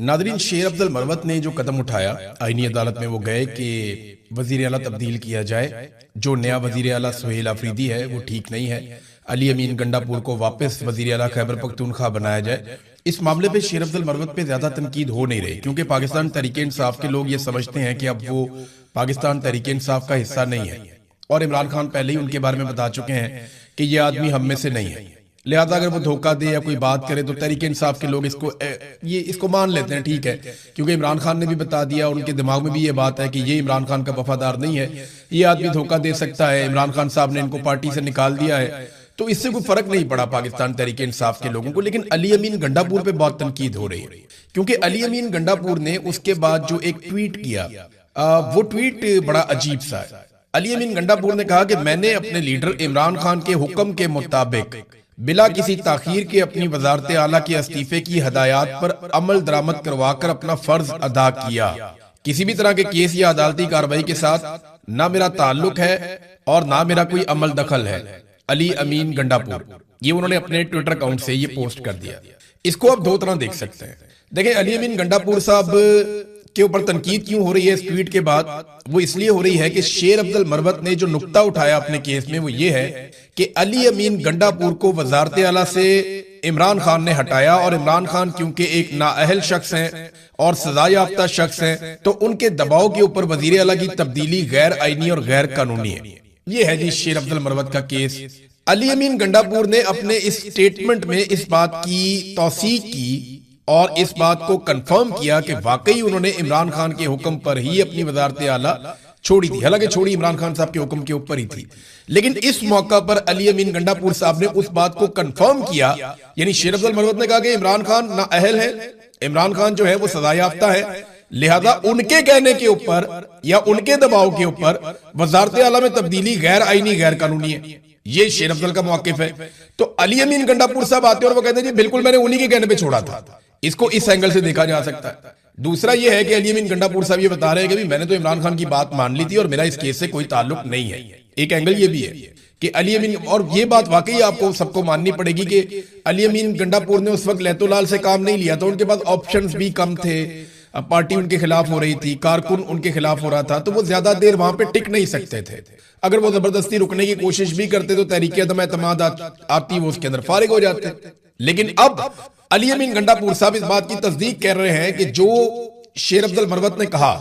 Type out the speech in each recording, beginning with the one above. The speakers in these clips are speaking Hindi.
नादरीन, शेर अफजल मरवत ने जो कदम उठाया आईनी अदालत में, वो गए कि वजीर आला तब्दील किया जाए। जो नया वजीर आला सुहेल आफरीदी है वो ठीक नहीं है। अली अमीन गंडापुर को वापस वजीर आला खैबर पख्तूनख्वा बनाया जाए। इस मामले पे शेर अफजल मरवत पे ज्यादा तनकीद हो नहीं रही, क्योंकि पाकिस्तान तहरीके इंसाफ के लोग ये समझते हैं कि अब वो पाकिस्तान तहरीके इंसाफ का हिस्सा नहीं है, और इमरान खान पहले ही उनके बारे में बता चुके हैं कि ये आदमी हम में से नहीं है। लिहाजा अगर वो धोखा दे या कोई बात करे तो तहरीके इंसाफ के लोग इसको मान लेते हैं, ठीक है, क्योंकि इमरान खान ने भी बता दिया और उनके दिमाग में भी ये बात है कि ये इमरान खान का वफादार नहीं है, ये आदमी धोखा दे सकता है, इमरान खान साहब ने इनको पार्टी से निकाल दिया है। तो इससे कोई फर्क नहीं पड़ा पाकिस्तान तहरीके इंसाफ के लोगों को। लेकिन अली अमीन गंडापुर पे बहुत तनकीद हो रही है, क्योंकि अली अमीन गंडापुर ने उसके बाद जो एक ट्वीट किया, वो ट्वीट बड़ा अजीब सा है। अली अमीन गंडापुर ने कहा कि मैंने अपने लीडर इमरान खान के हुक्म के मुताबिक बिला किसी ताखीर के अपनी वजारत आला के इस्तीफे की हदायत पर अमल दरामद करवाकर अपना फर्ज अदा किया। किसी भी तरह के केस या अदालती कार्रवाई के साथ ना मेरा ताल्लुक है और ना मेरा कोई अमल दखल है। अली अमीन गंडापुर, ये उन्होंने अपने ट्विटर अकाउंट से ये पोस्ट कर दिया। इसको आप दो तरह देख सकते हैं। देखें, अली अमीन गंडापुर साहब के ऊपर तनकीद क्यों हो रही है इस ट्वीट के बाद? वो इसलिए हो रही है कि शेर अफजल मरवत ने जो नुक्ता उठाया अपने केस में वो ये है कि अली अमीन गंडापुर को वजारत आला से इमरान खान ने हटाया, और इमरान खान क्योंकि एक नाअहल शख्स हैं और सजा याफ्ता शख्स हैं, तो उनके दबाव के ऊपर वजीर आला की तब्दीली गैर आईनी और गैर कानूनी है। ये है जी शेर अफजल मरवत का केस। अली अमीन गंडापुर ने अपने इस स्टेटमेंट में इस बात की तौसीक की और इस बात को कंफर्म किया कि वाकई उन्होंने इमरान खान के हुक्म पर ही अपनी वजारत आला छोड़ी थी। हालांकि छोड़ी इमरान खान साहब के हुक्म के ऊपर ही थी, लेकिन इस मौका पर अली अमीन गंडापुर साहब ने उस बात को कंफर्म किया। यानी शेर अफजल मरवत ने कहा कि इमरान खान नाअहल है, इमरान खान जो है वो सजा याफ्ता है, लिहाजा उनके कहने के ऊपर या उनके दबाव के ऊपर वजारत आला में तब्दीली गैर आईनी गैर कानूनी है। ये शेर अफजल का मौकिफ है। तो अली अमीन गंडापुर साहब आते हैं और वो कहते हैं जी बिल्कुल मैंने उन्हीं के कहने पे छोड़ा था। इसको इस एंगल से देखा जा सकता है। दूसरा ये है कि अली अमीन गंडापुर साहब ये बता रहे हैं कि मैंने तो इमरान खान की बात मान ली थी और मेरा इस केस से कोई ताल्लुक नहीं है। एक एंगल ये भी है कि अली अमीन, और ये बात वाकई आपको सबको माननी पड़ेगी कि अली अमीन गंडापुर ने उस वक्त लैतुलाल से काम नहीं लिया, तो उनके पास ऑप्शंस भी कम थे। पार्टी उनके खिलाफ हो रही थी, कारकुन उनके खिलाफ हो रहा था, तो वो ज्यादा देर वहां पे टिक नहीं सकते थे। अगर वो जबरदस्ती रुकने की कोशिश भी करते तो तहरीके अदम एतमाद आती, वो उसके अंदर फारिग हो जाते। लेकिन अब अली अमीन गंडापुर साहब इस बात की तस्दीक कर रहे हैं कि जो शेर अफजल मरवत ने कहा,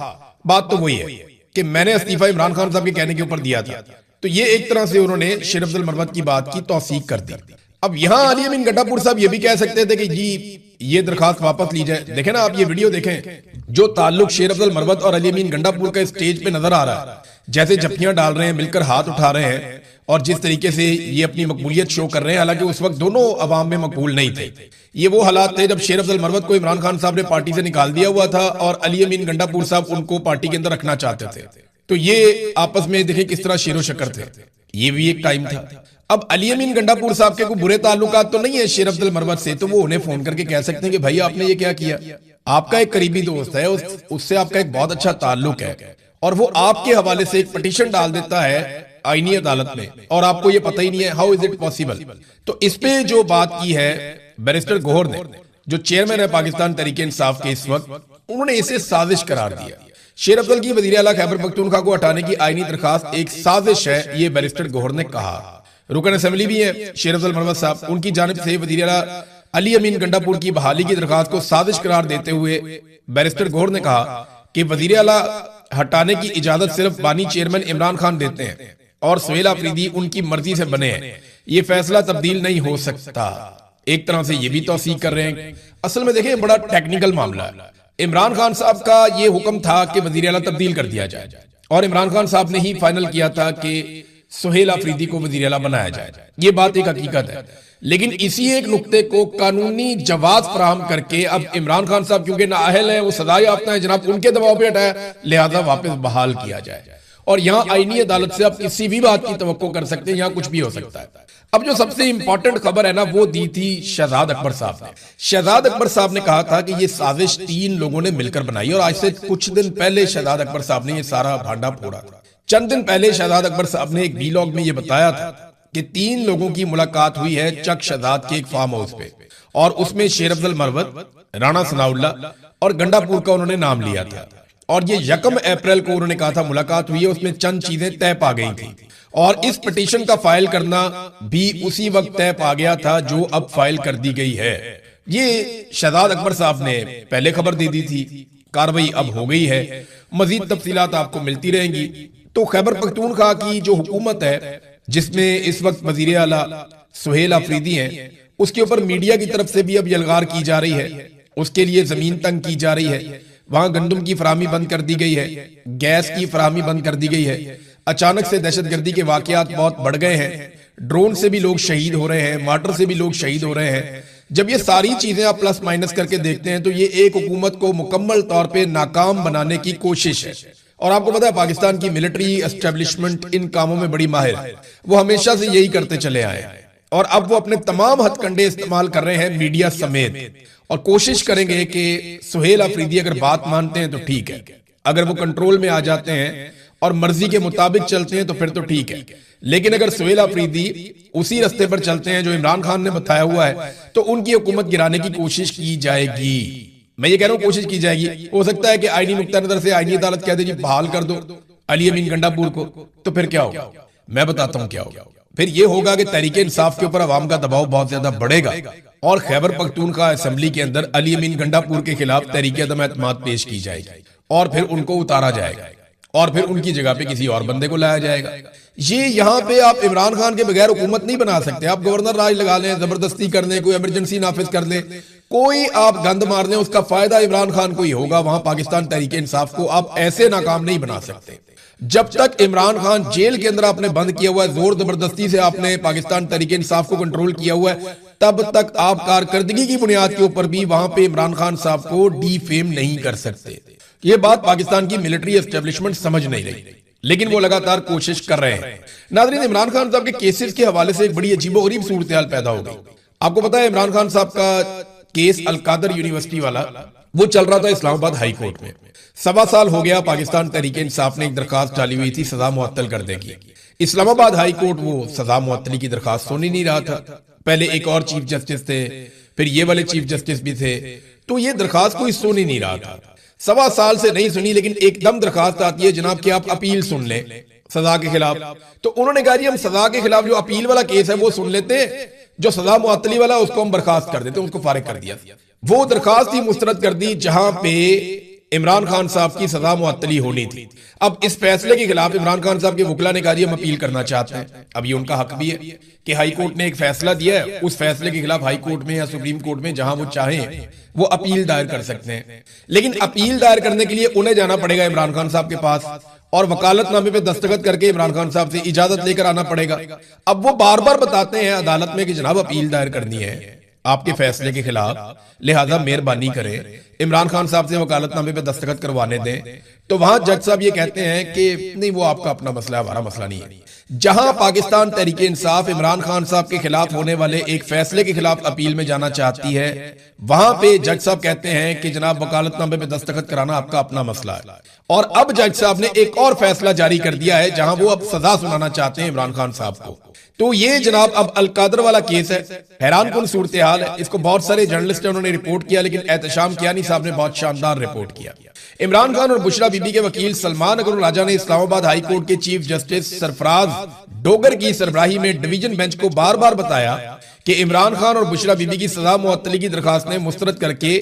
बात तो वही है कि मैंने इस्तीफा इमरान खान साहब के कहने के ऊपर दिया था। तो ये एक तरह से उन्होंने शेर अफजल मरवत की बात की तौसीक कर दी। अब यहां अली अमीन गंडापुर साहब ये भी कह सकते थे कि जी ये दरखास्त वापस ली जाए। देखें ना, आप ये वीडियो देखें, जो ताल्लुक शेर अफजल मरवत और अली अमीन गंडापुर का स्टेज पे नजर आ रहा है, जैसे जफ्फियां डाल रहे हैं, मिलकर हाथ उठा रहे हैं, और जिस तरीके से ये अपनी मकबूलियत शो कर रहे हैं, हालांकि उस वक्त दोनों अवाम में मकबूल नहीं थे। ये वो हालात थे जब शेर अफजल मरवत को इमरान खान साहब ने पार्टी से निकाल दिया हुआ था और अली अमीन गंडापुर साहब उनको पार्टी के अंदर रखना चाहते थे। तो ये आपस में देखें किस तरह शेरो शक्कर थे। ये भी एक टाइम था। अब अली अमीन गंडापुर साहब के कोई बुरे ताल्लुकात तो नहीं है शेर अफजल मरवत से, तो वो उन्हें फोन करके कह सकते हैं कि भाई आपने ये क्या किया। आपका एक करीबी दोस्त है, उससे आपका एक बहुत अच्छा ताल्लुक है, और वो आपके हवाले से एक पिटीशन डाल देता है आईनी अदालत में, और आपको ये पता ही नहीं है। How is it possible? तो इस पे जो बात की है बैरिस्टर गौहर ने, जो चेयरमैन है पाकिस्तान तहरीके इंसाफ के इस वक्त, उन्होंने इसे साजिश करार दिया। शेर अफजल की वजीर आला खैबर पख्तूनख्वा को हटाने की आईनी दरखास्त एक साजिश है, ये बैरिस्टर गौहर ने कहा। रुकन असेंबली भी है शेर अफजल मरवत साहब, उनकी जानिब से वजीर आला अली अमीन गंडापुर की बहाली की दरखास्त को साजिश करार देते हुए बैरिस्टर गौहर ने कहा कि वजीर आला हटाने की इजाजत सिर्फ बानी चेयरमैन इमरान खान देते हैं और सुहेल आफरीदी उनकी मर्जी से बने हैं, ये फैसला तब्दील नहीं हो सकता। एक तरह से ये भी तौसीक कर रहे हैं। असल में देखें, बड़ा टेक्निकल मामला है। इमरान खान साहब का ये हुक्म था कि वजीर आला तब्दील कर दिया जाए, और इमरान खान साहब ने ही फाइनल किया था कि सुहेल आफरीदी को वजीर आला बनाया जाए। ये बात एक हकीकत है, लेकिन इसी एक नुक्ते को कानूनी जवाब फराहम करके अब इमरान खान साहब क्योंकि नाअहल है, वो सजा याफ्ता है, जनाब उनके दबाव पे हटाया, लिहाजा वापस बहाल किया जाए। और यहाँ आईनी अदालत से आप किसी भी बात की तवक्को कर सकते हैं, यहाँ कुछ भी हो सकता है। अब जो सबसे इंपॉर्टेंट खबर है ना, वो दी थी शहजाद अकबर साहब ने। शहजाद अकबर साहब ने कहा था कि ये साजिश 3 लोगों ने मिलकर बनाई, और आज से कुछ दिन पहले शहजाद अकबर साहब ने ये सारा भांडा फोड़ा था। चंद दिन पहले शहजाद अकबर साहब ने एक वीलॉग में ये बताया था कि 3 लोगों की मुलाकात हुई है चक शहजाद के एक फार्म हाउस पे, और उसमें शेर अफजल मरवत, राणा सनाउल्लाह और गंडापुर का उन्होंने नाम लिया था। और ये 1 अप्रैल को उन्होंने कहा था मुलाकात हुई है, उसमें चंद चीजें तय पा गई थी। और इस पिटीशन का फाइल करना भी उसी वक्त तय पा गया था जो अब फाइल कर दी गई है। ये शहजाद अकबर साहब ने पहले खबर दे दी थी, कार्रवाई अब हो गई है, मजीद तफसीलात आपको मिलती रहेंगी। तो खैबर पख्तूनख्वा की जो हुकूमत है, जिसमें इस वक्त वजीर आला सुहेल आफरीदी हैं, उसके ऊपर मीडिया की तरफ से भी अब यलगार की जा रही है, उसके लिए जमीन तंग की जा रही है। वहां गंदम की फराहमी बंद कर दी गई है, गैस की फराहमी बंद कर दी गई है। अचानक से दहशतगर्दी के वाकयात बहुत बढ़ गए हैं, ड्रोन से भी लोग शहीद हो रहे हैं, मार्टर से भी लोग शहीद हो रहे हैं। जब ये सारी चीजें आप प्लस माइनस करके देखते हैं तो ये एक हुकूमत को मुकम्मल तौर पे नाकाम बनाने की कोशिश है। और आपको पता है पाकिस्तान की मिलिट्री एस्टेब्लिशमेंट इन कामों में बड़ी माहिर है, वो हमेशा से यही करते चले आए हैं। और अब वो अपने तमाम हथकंडे इस्तेमाल कर रहे हैं मीडिया समेत, और कोशिश करेंगे कि सुहेल आफरीदी अगर बात मानते हैं तो ठीक है, अगर वो कंट्रोल में आ जाते हैं और मर्जी के मुताबिक चलते हैं तो फिर तो ठीक है। लेकिन अगर सुहेल आफरीदी उसी रास्ते पर चलते हैं जो इमरान खान ने बताया हुआ है तो उनकी हुकूमत गिराने की कोशिश की जाएगी। मैं ये कह रहा हूं कोशिश की जाएगी। हो सकता है कि आईनी नुक्ता नजर से आईनी अदालत कह दे जी बहाल कर दो अली अमीन गंडापुर को, तो फिर क्या होगा? मैं बताता हूं क्या होगा। फिर ये होगा कि तहरीके इंसाफ के ऊपर अवाम का दबाव बहुत ज्यादा बढ़ेगा और खैबर पख्तूनख्वा असेंबली के अंदर अली अमीन गंडापुर के खिलाफ तहरीके अदम एतमाद पेश की जाएगी और फिर उनको उतारा जाएगा और फिर उनकी जगह पे किसी और बंदे को लाया जाएगा। ये यहाँ पे आप इमरान खान के बगैर हुकूमत नहीं बना सकते। आप गवर्नर राज लगा लें, जबरदस्ती कर लें, कोई इमरजेंसी नाफिज कर लें, कोई आप गंद मार लें, उसका फायदा इमरान खान को ही होगा। वहां पाकिस्तान तहरीके इंसाफ को आप ऐसे नाकाम नहीं बना सकते। जब तक इमरान खान जेल के अंदर आपने बंद किया हुआ है, जोर जबरदस्ती से आपने पाकिस्तान तहरीके इंसाफ को कंट्रोल किया हुआ है, तब तक आप कारकर्दगी की बुनियाद के ऊपर भी वहां पे इमरान खान साहब को डीफेम नहीं कर सकते। ये बात पाकिस्तान की मिलिट्री एस्टेब्लिशमेंट समझ नहीं रही, लेकिन वो लगातार कोशिश कर रहे हैं। नाज़रीन, इमरान खान साहब के केसेस के हवाले से एक बड़ी अजीबोगरीब सूरत हाल पैदा हो गई। आपको पता है इमरान खान साहब का केस अलकादर यूनिवर्सिटी वाला वो चल रहा था इस्लामाबाद हाई कोर्ट में। 1.25 साल हो गया पाकिस्तान तहरीके इंसाफ ने एक दरखास्त डाली हुई थी सजा मुअत्तल करने की। इस्लामाबाद हाई कोर्ट वो सजा मुअत्तली की दरखास्त सुन ही नहीं रहा था। पहले एक और चीफ जस्टिस थे, फिर ये वाले चीफ जस्टिस भी थे, तो ये दरखास्त कोई सुन ही नहीं रहा था। 1.25 साल से नहीं सुनी, लेकिन एकदम दरखास्त आती है जनाब कि आप अपील सुन लें सजा के खिलाफ। तो उन्होंने कहा जी हम सजा के खिलाफ जो अपील वाला केस है वो सुन लेते हैं, जो सजा मुअत्तली वाला उसको हम बर्खास्त कर देते हैं, उसको फारिग कर दिया। वो दरखास्त ही मुस्तरद कर दी जहां पे इमरान खान साहब की सजा मुअत्तली होनी थी। अब इस फैसले के खिलाफ इमरान खान साहब के वकला ने कहा जी हम अपील करना चाहते हैं। अब ये उनका हक भी है कि हाई कोर्ट ने एक फैसला दिया है, उस फैसले के खिलाफ हाई कोर्ट में या सुप्रीम कोर्ट में जहां वो चाहें वो अपील दायर कर सकते हैं। लेकिन अपील दायर करने के लिए उन्हें जाना पड़ेगा इमरान खान साहब के पास और वकालतनामे पे दस्तखत करके इमरान खान साहब से इजाजत लेकर आना पड़ेगा। अब वो बार बार बताते हैं अदालत में कि जनाब अपील दायर करनी है आपके फैसले के खिलाफ, लिहाजा मेहरबानी करें इमरान खान साहब से वकालतनामे पे दस्तखत करवाने दें। तो वहां जज साहब ये कहते हैं कि नहीं वो आपका अपना मसला है, हमारा मसला नहीं है। जहां पाकिस्तान तहरीके इंसाफ इमरान खान साहब के खिलाफ होने वाले एक फैसले के खिलाफ अपील में जाना चाहती है, वहां पे जज साहब कहते हैं कि जनाब वकालतनामे पे दस्तखत कराना आपका अपना मसला है। और अब जज साहब ने एक और फैसला जारी कर दिया है जहां वो अब सजा सुनाना चाहते हैं इमरान खान साहब को। तो ये जनाब अब अलकादर वाला केस है, हैरान कुन सूरत हाल है। इसको बहुत सारे जर्नलिस्ट ने उन्होंने रिपोर्ट किया, लेकिन एहतशाम कियानी साहब ने बहुत शानदार रिपोर्ट किया। इमरान खान और बुशरा बीबी के वकील सलमान अकबर राजा ने इस्लामाबाद हाई कोर्ट के चीफ जस्टिस सरफराज डोगर की सरबराही में डिवीजन बेंच को बार बार बताया कि इमरान खान और बुशरा बीबी की सजा मुअत्तली की दरखास्त ने मुस्तरद करके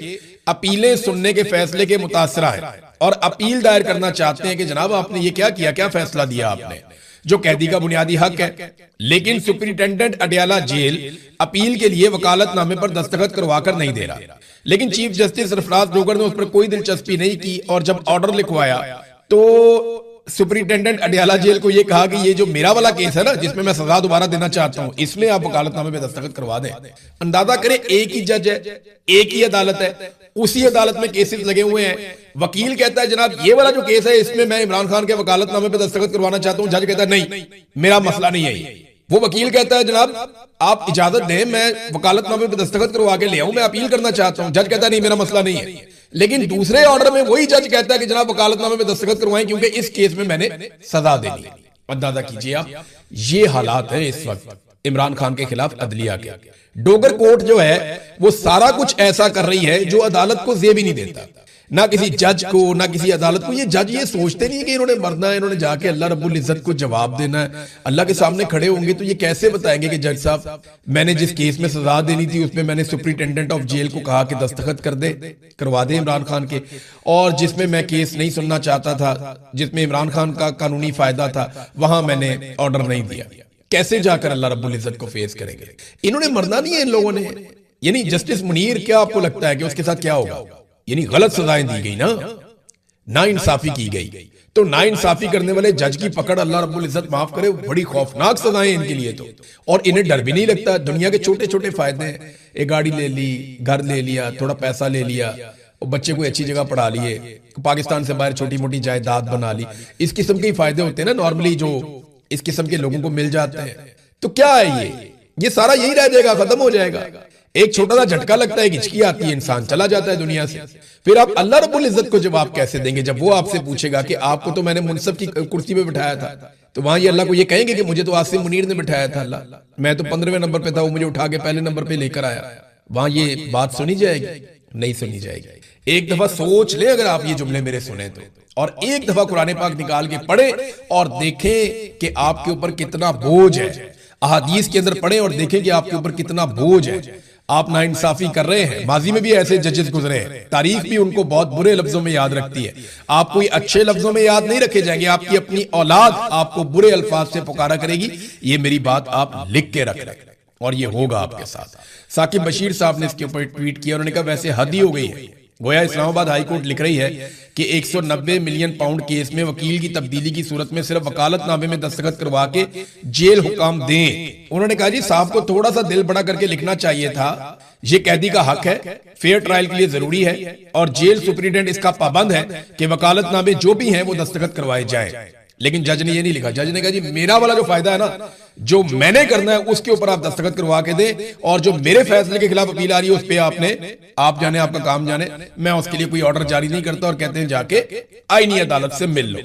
अपीलें सुनने के फैसले के मुतासरा है और अपील दायर करना चाहते हैं कि जनाब आपने ये क्या किया, क्या फैसला दिया आपने, जो कैदी का बुनियादी हक है। लेकिन सुपरिटेंडेंट अडयाला जेल अपील के लिए वकालतनामे पर दस्तखत करवाकर नहीं दे रहा। लेकिन चीफ जस्टिस सरफराज डोगर ने उस पर कोई दिलचस्पी नहीं की और जब ऑर्डर लिखवाया तो सुपरिटेंडेंट अडयाला जेल को यह कहा कि ये जो मेरा वाला केस है ना जिसमें मैं सजा दोबारा देना चाहता हूं, इसमें आप वकालतनामे पे दस्तखत करवा दें। अंदाजा करें एक ही जज है, एक ही अदालत है, उसी अदालत में केसेस लगे हुए हैं। वकील कहता है जनाब ये वाला जो केस है इसमें मैं इमरान खान के वकालतनामे पे दस्तखत करवाना चाहता हूं। जज कहता है नहीं मेरा मसला नहीं है। वो वकील कहता है जनाब आप इजाजत दें मैं वकालतनामे पे दस्तखत करवा के ले आऊं, मैं अपील करना चाहता हूं। जज कहता है नहीं मेरा मसला नहीं है। लेकिन दूसरे ऑर्डर में वही जज कहता है कि जनाब वकालतनामे पे दस्तखत करवाएं क्योंकि इस केस में मैंने सजा देनी है। अंदाजा कीजिए आप, ये हालात है इस वक्त इमरान खान के खिलाफ अदलिया के। डोगर कोर्ट जो है वो सारा कुछ ऐसा कर रही है जो अदालत को जेब ही नहीं देता। ना किसी जज को, ना किसी अदालत को। ये जज ये सोचते नहीं है कि इन्होंने मरना है, इन्होंने जाके अल्लाह रब्बुल इज्जत को जवाब देना है, अल्लाह के सामने खड़े होंगे तो ये कैसे बताएंगे कि जज साहब मैंने जिस केस में सजा देनी थी उसमें मैंने सुपरिटेंडेंट ऑफ जेल को कहा कि दस्तखत करवा दे इमरान खान के, और जिसमें मैं केस नहीं सुनना चाहता था, जिसमें इमरान खान का कानूनी फायदा था, वहां मैंने ऑर्डर नहीं दिया। कैसे जाकर अल्लाह रब्बुल इज्जत को फेस करेंगे? इन्होंने मरना नहीं है इन लोगों ने। यानी जस्टिस मुनीर, क्या आपको लगता है कि उसके साथ क्या होगा? यानी गलत सजाएं दी गई ना इंसाफी की गई, तो ना इंसाफी करने वाले जज की पकड़ अल्लाह रब्बुल इज्जत माफ करे, बड़ी खौफनाक सजाएं इनके लिए तो। और इन्हें डर भी नहीं लगता, दुनिया के छोटे छोटे फायदे हैं, एक गाड़ी ले ली, घर ले लिया, थोड़ा पैसा ले लिया, और बच्चे को अच्छी जगह पढ़ा लिए, पाकिस्तान से बाहर छोटी मोटी जायदाद बना ली। इस किस्म के फायदे होते हैं ना नॉर्मली, जो इस किस्म के लोगों को मिल जाते हैं। तो क्या है ये सारा यही रह जाएगा, खत्म हो जाएगा। एक छोटा सा झटका लगता है, हिचकी आती है, इंसान चला जाता है दुनिया से। फिर आप अल्लाह रब्बुल इज्जत को जवाब कैसे देंगे जब वो आपसे पूछेगा कि आपको तो मैंने मुनसब की कुर्सी पे बिठाया था? तो वहां ये अल्लाह को ये कहेंगे कि मुझे तो आसिम मुनीर ने बिठाया था, अल्लाह मैं तो 15वें नंबर पे था, वो मुझे उठा के पहले नंबर पे लेकर आया। वहां ये बात सुनी जाएगी? नहीं सुनी जाएगी। एक दफा सोच ले, अगर आप ये जुमले मेरे सुने तो, और एक दफा कुरान पाक निकाल के पढ़े और देखें कि आपके ऊपर कितना बोझ है। अहादीस के अंदर पढ़े और देखें कि आपके ऊपर कितना बोझ है। आप नाइंसाफी कर रहे हैं। माजी में भी ऐसे जजेस गुजरे हैं, तारीख भी उनको बहुत बुरे लफ्जों में याद रखती है। आप कोई अच्छे लफ्जों में याद नहीं रखे जाएंगे, आपकी अपनी औलाद आपको बुरे अल्फाज से पुकारा करेगी। ये मेरी बात आप लिख के रख लें, और ये होगा आपके साथ। साकिब बशीर साहब ने इसके ऊपर ट्वीट किया, उन्होंने कहा वैसे हद ही हो गई है। गोया इस्लामाबाद हाईकोर्ट लिख रही है कि 190 मिलियन पाउंड केस में वकील की तब्दीली की सूरत में सिर्फ वकालतनामे में दस्तखत करवा के जेल हुक्म दें। उन्होंने कहा जी साहब को थोड़ा सा दिल बड़ा करके लिखना चाहिए था, ये कैदी का हक है, फेयर ट्रायल के लिए जरूरी है, और जेल सुपरिटेंडेंट इसका पाबंद है कि वकालतनामे जो भी हैं वो दस्तखत करवाए जाएं। लेकिन जज ने ये नहीं लिखा। जज ने कहा जी मेरा वाला जो फायदा है ना, जो मैंने करना है उसके ऊपर आप दस्तखत करवा के दें, और जो मेरे फैसले के खिलाफ अपील आ रही है उस पर आप जाने, आपका काम जाने, मैं उसके लिए कोई ऑर्डर जारी नहीं करता, और कहते हैं जाके आईनी अदालत से मिल लो।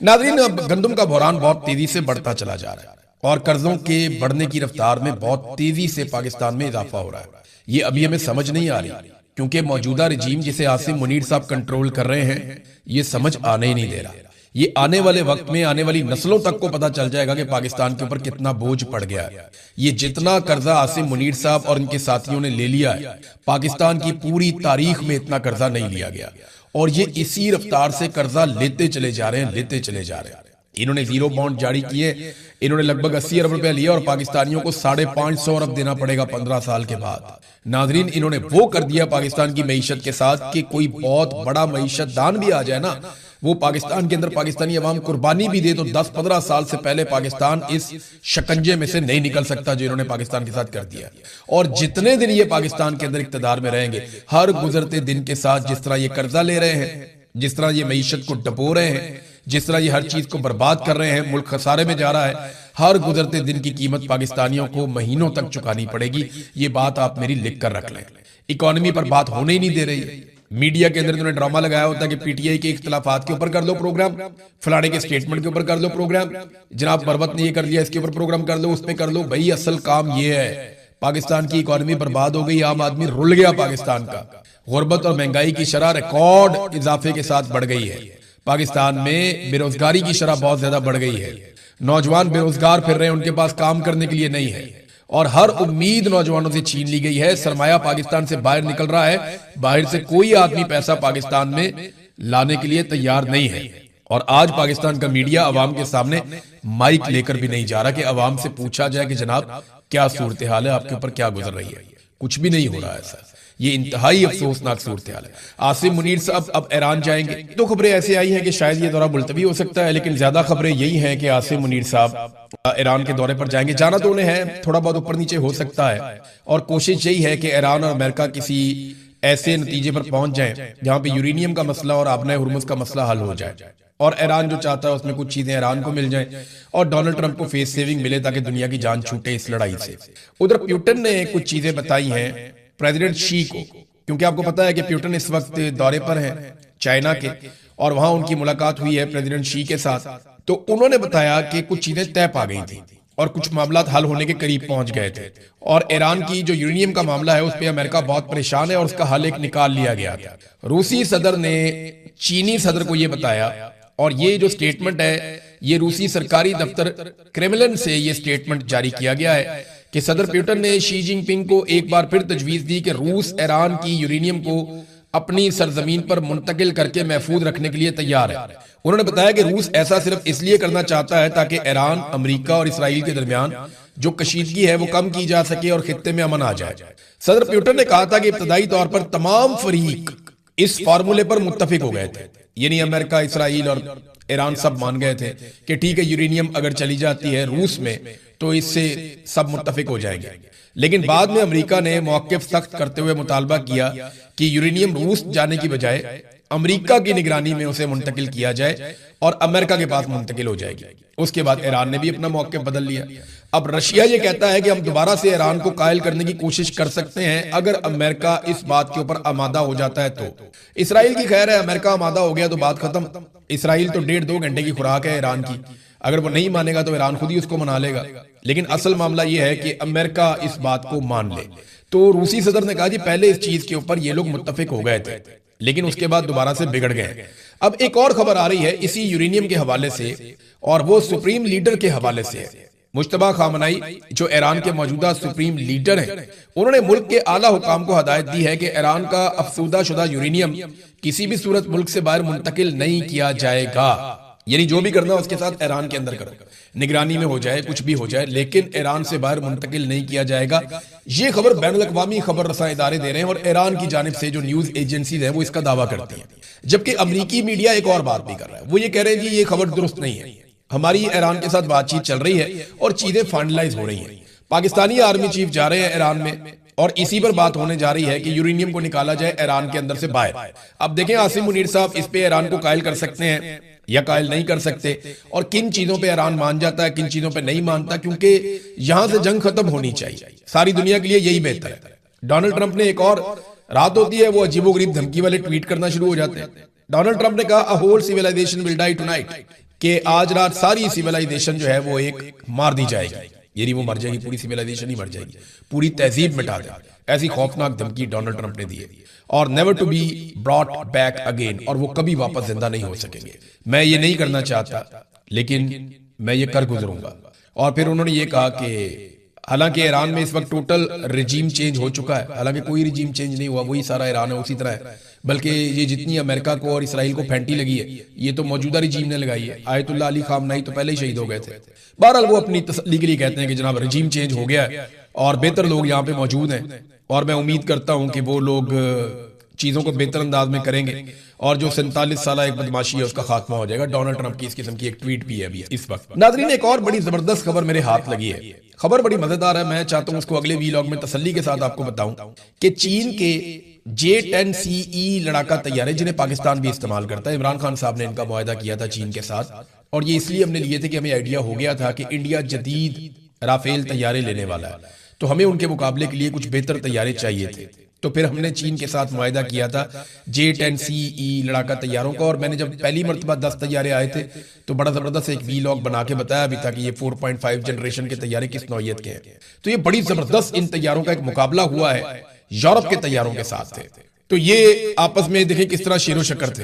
नाज़रीन, अब गंदम का बहरान बहुत तेजी से बढ़ता चला जा रहा है, और कर्जों के बढ़ने की रफ्तार में बहुत तेजी से पाकिस्तान में इजाफा हो रहा है। ये अभी हमें समझ नहीं आ रही, क्योंकि मौजूदा रजीम जिसे आसिम मुनीर साहब कंट्रोल कर रहे हैं, ये समझ आने ही नहीं दे रहा। ये आने वाले वक्त में आने वाली नस्लों तक को पता चल जाएगा कि पाकिस्तान के ऊपर कितना बोझ पड़ गया है। ये जितना कर्जा आसिम मुनीर साहब और इनके साथियों ने ले लिया है, पाकिस्तान की पूरी तारीख में इतना कर्जा नहीं लिया गया, और ये इसी रफ्तार से कर्जा लेते चले जा रहे हैं। इन्होंने जीरो बॉन्ड जारी किए, इन्होंने लगभग 80 अरब रुपया लिया, और पाकिस्तानियों को 550 अरब देना पड़ेगा 15 साल के बाद। नाजरीन, इन्होंने वो कर दिया पाकिस्तान की मईशत के साथ कि कोई बहुत बड़ा मईशत दान भी आ जाए ना, वो पाकिस्तान के अंदर पाकिस्तानी अवाम कुर्बानी भी दे, तो 10-15 साल से पहले पाकिस्तान इस शिकंजे में से नहीं निकल सकता जो इन्होंने पाकिस्तान के साथ कर दिया। और जितने दिन ये पाकिस्तान के अंदर इक्तदार में रहेंगे, हर गुजरते दिन के साथ जिस तरह ये कर्जा ले रहे हैं, जिस तरह ये मईशत को डबो रहे हैं, जिस तरह ये हर चीज को बर्बाद कर रहे हैं, मुल्क खसारे में जा रहा है, हर गुजरते दिन की कीमत पाकिस्तानियों को महीनों तक चुकानी पड़ेगी। ये बात आप मेरी लिख कर रख लें। इकोनॉमी पर बात होने ही नहीं दे रही है। मीडिया के अंदर इन्होंने ड्रामा लगाया होता है कि पीटीआई के इख्तिलाफात के ऊपर कर लो प्रोग्राम, फलाने के स्टेटमेंट के ऊपर कर लो प्रोग्राम, जनाब बरबत ने ये कर लिया इसके ऊपर प्रोग्राम कर लो, उस पर कर लो। भाई असल काम ये है, पाकिस्तान की इकोनॉमी बर्बाद हो गई, आम आदमी रुल गया पाकिस्तान का। गुर्बत और महंगाई की शरह रिकॉर्ड इजाफे के साथ बढ़ गई है। पाकिस्तान में बेरोजगारी की शरह बहुत ज्यादा बढ़ गई है। नौजवान बेरोजगार फिर रहे हैं, उनके पास काम करने के लिए नहीं है, और हर उम्मीद नौजवानों से छीन ली गई है। सरमाया पाकिस्तान से बाहर निकल रहा है, बाहर से कोई आदमी पैसा पाकिस्तान में लाने के लिए तैयार नहीं है। और आज पाकिस्तान का मीडिया अवाम के सामने माइक लेकर भी नहीं जा रहा कि अवाम से पूछा जाए कि जनाब क्या सूरत हाल है, आपके ऊपर क्या गुजर रही है। कुछ भी नहीं हो रहा है ऐसा। ये इंतहाई अफसोसनाक सूरत हाल है। आसिम मुनीर साहब अब ईरान जाएंगे, तो खबरें ऐसे आई हैं कि शायद ये दौरा मुलतवी हो सकता है, लेकिन ज्यादा खबरें यही हैं कि आसिम मुनीर साहब ईरान के दौरे पर जाएंगे। जाना तो उन्हें है, थोड़ा बहुत ऊपर नीचे हो सकता है, और कोशिश यही है कि ईरान और अमेरिका किसी ऐसे नतीजे पर पहुंच जाए जहां पे यूरेनियम का मसला और आबनाए हुर्मुज का मसला हल हो जाए, और ईरान जो चाहता है उसमें कुछ चीजें ईरान को मिल जाए, और डोनाल्ड ट्रंप को फेस सेविंग मिले ताकि दुनिया की जान छूटे इस लड़ाई से। उधर प्यूटन ने कुछ चीजें बताई हैं प्रेसिडेंट शी को, क्योंकि आपको पता है कि प्यूटन इस वक्त दौरे पर हैं चाइना के, और वहां उनकी मुलाकात हुई है प्रेसिडेंट शी के साथ। तो उन्होंने बताया कि कुछ चीजें तय पा गई थी। और कुछ मामला हल होने के करीब पहुंच गए थे। और ईरान की जो यूरेनियम का मामला है उस पर अमेरिका बहुत परेशान है और उसका हल एक निकाल लिया गया था। रूसी सदर ने चीनी सदर को यह बताया, और ये जो स्टेटमेंट है ये रूसी सरकारी दफ्तर क्रेमलिन से ये स्टेटमेंट जारी किया गया है कि सदर पुतिन ने शी जिनपिंग को एक बार फिर तजवीज दी कि रूस ईरान की यूरेनियम को अपनी सरजमीन पर मुंतकिल करके महफूज रखने के लिए तैयार है। उन्होंने बताया कि रूस ऐसा सिर्फ इसलिए करना चाहता है ताकि ईरान, अमेरिका और इसराइल के दरमियान जो कशीदगी है वो कम की जा सके और खित्ते में अमन आ जाए। सदर पुतिन ने कहा था कि इब्तदाई तौर पर तमाम फरीक इस फार्मूले पर मुत्तफिक हो गए थे, यानी अमेरिका, इसराइल और ईरान सब मान गए थे कि ठीक है यूरेनियम अगर चली जाती है रूस में तो इससे सब मुत्तफिक हो जाएंगे। लेकिन बाद में अमेरिका ने मौक़िफ़ सख्त करते हुए मुतालबा किया कि यूरेनियम रूस जाने की बजाय अमेरिका की निगरानी में उसे मुंतकिल किया जाए और अमेरिका के पास मुंतकिल हो जाएगी। उसके बाद ईरान ने भी अपना मौक़िफ़ बदल लिया। अब रशिया ये कहता है कि हम दोबारा से ईरान को कायल करने की कोशिश कर सकते हैं अगर अमेरिका इस बात के ऊपर आमादा हो जाता है तो। इसराइल की खैर है, अमेरिका आमादा हो गया तो बात खत्म। इसराइल तो 1.5-2 घंटे की खुराक है ईरान की, अगर वो नहीं मानेगा तो ईरान खुद ही उसको मना लेगा। लेकिन असल मामला ये है कि अमेरिका इस बात को मान ले। तो रूसी सदर ने कहा जी पहले इस चीज के ऊपर ये लोग मुत्तफिक हो गए थे लेकिन उसके बाद दोबारा से बिगड़ गए। अब एक और खबर आ रही है इसी यूरेनियम के हवाले से, और वो सुप्रीम लीडर के हवाले से है। मुश्तबा खामनाई जो ईरान के मौजूदा सुप्रीम लीडर हैं, उन्होंने मुल्क के आला हुकाम को हदायत दी है कि ईरान का अफसूदा शुदा यूरेनियम किसी भी सूरत मुल्क से बाहर मुंतकिल नहीं किया जाएगा। यानी जो भी करना उसके साथ ईरान के अंदर करो, निगरानी में हो जाए, कुछ भी हो जाए, लेकिन ईरान से बाहर मुंतकिल नहीं किया जाएगा। ये खबर बैनुल-अक़वामी खबर रसा इदारे दे रहे हैं और ईरान की जानिब से जो न्यूज एजेंसीज है वो इसका दावा करती हैं। जबकि अमरीकी मीडिया एक और बात भी कर रहा है, वो ये कह रहे हैं जी ये खबर दुरुस्त नहीं है, हमारी ईरान के साथ बातचीत चल रही है और चीजें फाइनलाइज हो रही हैं। पाकिस्तानी आर्मी चीफ जा रहे हैं ईरान में और इसी पर बात होने जा रही है कि यूरेनियम को निकाला जाए ईरान के अंदर से बाहर। अब देखें आसिम मुनीर साहब इस पे ईरान को कायल कर सकते हैं या कायल नहीं कर सकते, और किन चीजों पे ईरान मान जाता है, किन चीजों पे नहीं मानता, क्योंकि यहां से जंग खत्म होनी चाहिए, सारी दुनिया के लिए यही बेहतर है। डोनाल्ड ट्रंप ने एक और रात होती है वो अजीबोगरीब धमकी वाले ट्वीट करना शुरू हो जाते हैं। डोनाल्ड ट्रंप ने कहा a whole civilisation will die tonight, कि आज रात सारी सिविलाइजेशन जो है वो एक मार दी जाएगी, यानी वो मर जाएगी, पूरी सिविलाइजेशन ही मर जाएगी, पूरी तहजीब मिटा देगी। ऐसी खौफनाक धमकी डोनाल्ड ट्रंप ने दी है, और never to be brought back again, और वो कभी वापस जिंदा नहीं हो सकेंगे। मैं ये नहीं करना चाहता लेकिन मैं ये कर गुजरूंगा। और फिर उन्होंने ये कहा कि हालांकि ईरान में इस वक्त टोटल रिजीम चेंज हो चुका है, हालांकि कोई रिजीम चेंज नहीं हुआ, वही सारा ईरान है उसी तरह है, बल्कि ये जितनी अमेरिका को और इसराइल को फैंटी लगी है ये तो मौजूदा रिजीम ने लगाई है। आयतुल्लाह अली खामनाई तो पहले ही शहीद हो गए थे। बहरहाल वो अपनी तसल्ली के लिए कहते हैं कि जनाब रिजीम चेंज हो गया है और बेहतर लोग यहाँ पे मौजूद हैं, और मैं उम्मीद करता हूँ कि वो लोग चीजों को बेहतर अंदाज में करेंगे और जो 47 साल एक बदमाशी है उसका खात्मा हो जाएगा। डोनाल्ड ट्रंप की इस किस्म की एक ट्वीट भी है अभी इस वक्त। नाज़रीन एक और बड़ी जबरदस्त खबर मेरे हाथ लगी है, खबर बड़ी मजेदार है, मैं चाहता हूं उसको अगले वीलॉग में तसल्ली के साथ आपको बताऊं कि चीन के J-10CE लड़ाका तैयारे जिन्हें पाकिस्तान भी इस्तेमाल करता है, इमरान खान साहब ने इनका मुआहदा किया था चीन के साथ, और ये इसलिए हमने लिए थे कि हमें आइडिया हो गया था कि इंडिया जदीद राफेल तैयारे लेने वाला है, तो हमें उनके मुकाबले के लिए कुछ बेहतर तैयारे चाहिए थे। तो फिर हमने चीन के साथ मुआहदा किया था J-10CE लड़ाका तैयारों का, और मैंने जब पहली मरतबा 10 तैयारे आए थे तो बड़ा जबरदस्त एक वीलॉग बना के बताया भी था कि ये 4.5 जनरेशन के तैयारे किस नौयत के हैं। तो ये बड़ी जबरदस्त इन तैयारों का एक मुकाबला हुआ है यूरोप के तैयारों के साथ थे, तो ये आपस में देखें किस तरह शेरो शक्कर थे,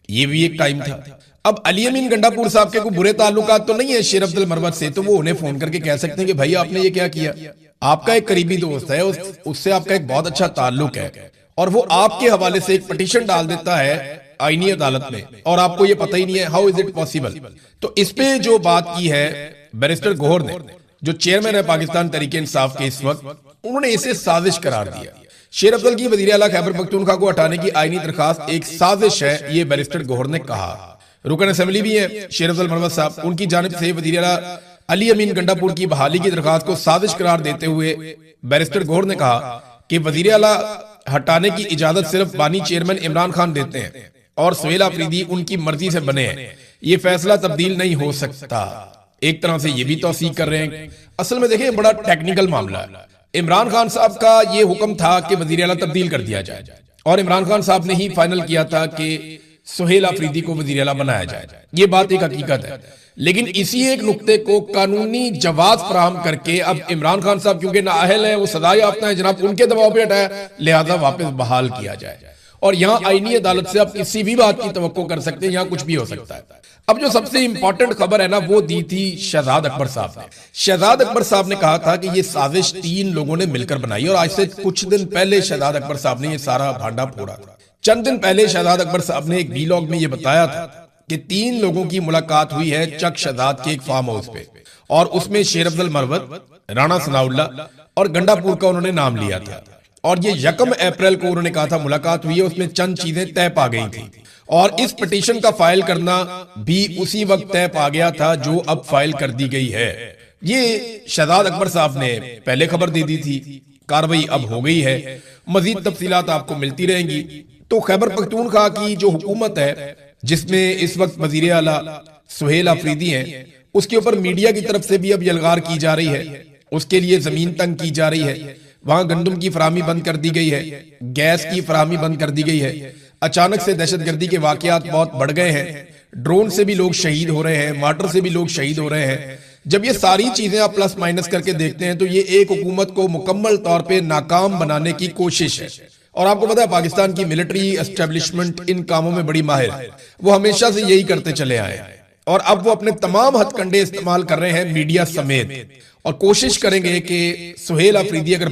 ये भी एक टाइम था। अब अली अमीन गंडापुर साहब के कोई बुरे ताल्लुकात तो नहीं है शेर अब्दुल मरवत से, तो वो उन्हें फोन करके कह सकते हैं कि भाई आपने ये क्या किया, आपका एक करीबी दोस्त है, उससे आपका एक बहुत अच्छा ताल्लुक है, और वो आपके हवाले से एक पिटीशन डाल देता है आईनी अदालत में और आपको ये पता ही नहीं है, हाउ इज इट पॉसिबल। तो इस पे जो बात की है बैरिस्टर गौहर ने, जो चेयरमैन है पाकिस्तान तहरीक इंसाफ के इस वक्त, उन्होंने इसे साजिश करार दिया। शेर अफजल की वजीर आला खैबर पख्तूनख्वा को हटाने की आईनी दरखास्त एक साजिश है, ये बैरिस्टर गौहर ने कहा। रुकन असेंबली भी है शेर अफजल मरवत साहब, उनकी जानिब से वजीर आला अली अमीन गंडापुर की बहाली की दरखास्त को साजिश करार देते हुए बैरिस्टर गौहर ने कहा कि वजीर आला हटाने की इजाजत सिर्फ बानी चेयरमैन इमरान खान देते हैं और सुहेल आफरीदी उनकी मर्जी से बने हैं, ये फैसला तब्दील नहीं हो सकता। एक तरह से ये भी तौसीक कर रहे हैं। असल में देखें बड़ा टेक्निकल मामला है। इमरान खान साहब का ये हुक्म था कि वजीर आला तब्दील कर दिया जाए, और इमरान खान साहब ने ही फाइनल किया था कि सुहेल अफरीदी को वजीर आला बनाया जाए। ये बात एक हकीकत है, लेकिन इसी एक नुक्ते को कानूनी जवाब फराहम करके अब इमरान खान साहब क्योंकि नाअहल है, वो सजा याफ्ता है जनाब, उनके दबाव पे हटाया, लिहाजा वापस बहाल किया जाए। और यहाँ आईनी अदालत से आप किसी भी बात की तवक्को कर सकते हैं, यहाँ कुछ भी हो सकता है। अब जो सबसे इंपॉर्टेंट खबर है ना, वो दी थी शहजाद अकबर साहब ने। शहजाद अकबर साहब ने कहा था कि ये साजिश 3 लोगों ने मिलकर बनाई, और आज से कुछ दिन पहले शहजाद अकबर साहब ने ये सारा भांडा फोड़ा था। चंद दिन पहले शहजाद अकबर साहब ने एक वीलॉग में ये बताया था कि 3 लोगों की मुलाकात हुई है चक शहजाद के एक फार्म हाउस पे, और उसमें शेर अफजल मरवत, राणा सनाउल्ला और गंडापुर का उन्होंने नाम लिया था। और ये 1 अप्रैल को उन्होंने कहा था मुलाकात हुई है, उसमें चंद चीजें तय पा गई थी, और इस पिटीशन का फाइल करना भी उसी वक्त तय पा गया था जो अब फाइल कर दी गई है। ये शहजाद अकबर साहब ने पहले खबर दे दी थी, कार्रवाई अब हो गई है, मजीद तफसीलात आपको मिलती रहेंगी। तो खैबर पख्तूनख्वा की जो हुकूमत है, जिसमें इस वक्त वजीर आला सुहेल अफरीदी हैं, उसके ऊपर मीडिया की तरफ से भी अब यलगार की जा रही है, उसके लिए जमीन तंग की जा रही है, वहां गंदम की फराहमी बंद कर दी गई है, गैस की फराहमी बंद कर दी गई है। अचानक से दहशतगर्दी के वाकयात बहुत बढ़ गए हैं, ड्रोन से भी लोग शहीद हो रहे हैं, मार्टर से भी लोग शहीद हो रहे हैं। जब ये सारी चीजें आप प्लस माइनस करके देखते हैं तो ये एक हुकूमत को मुकम्मल तौर पे नाकाम बनाने की कोशिश है। और आपको पता है पाकिस्तान की मिलिट्री एस्टेब्लिशमेंट इन कामों में बड़ी माहिर है, वो हमेशा से यही करते चले आए हैं, और अब वो अपने तमाम हथकंडे इस्तेमाल कर रहे हैं मीडिया समेत, और कोशिश करेंगे कि सुहेल अफरीदी अगर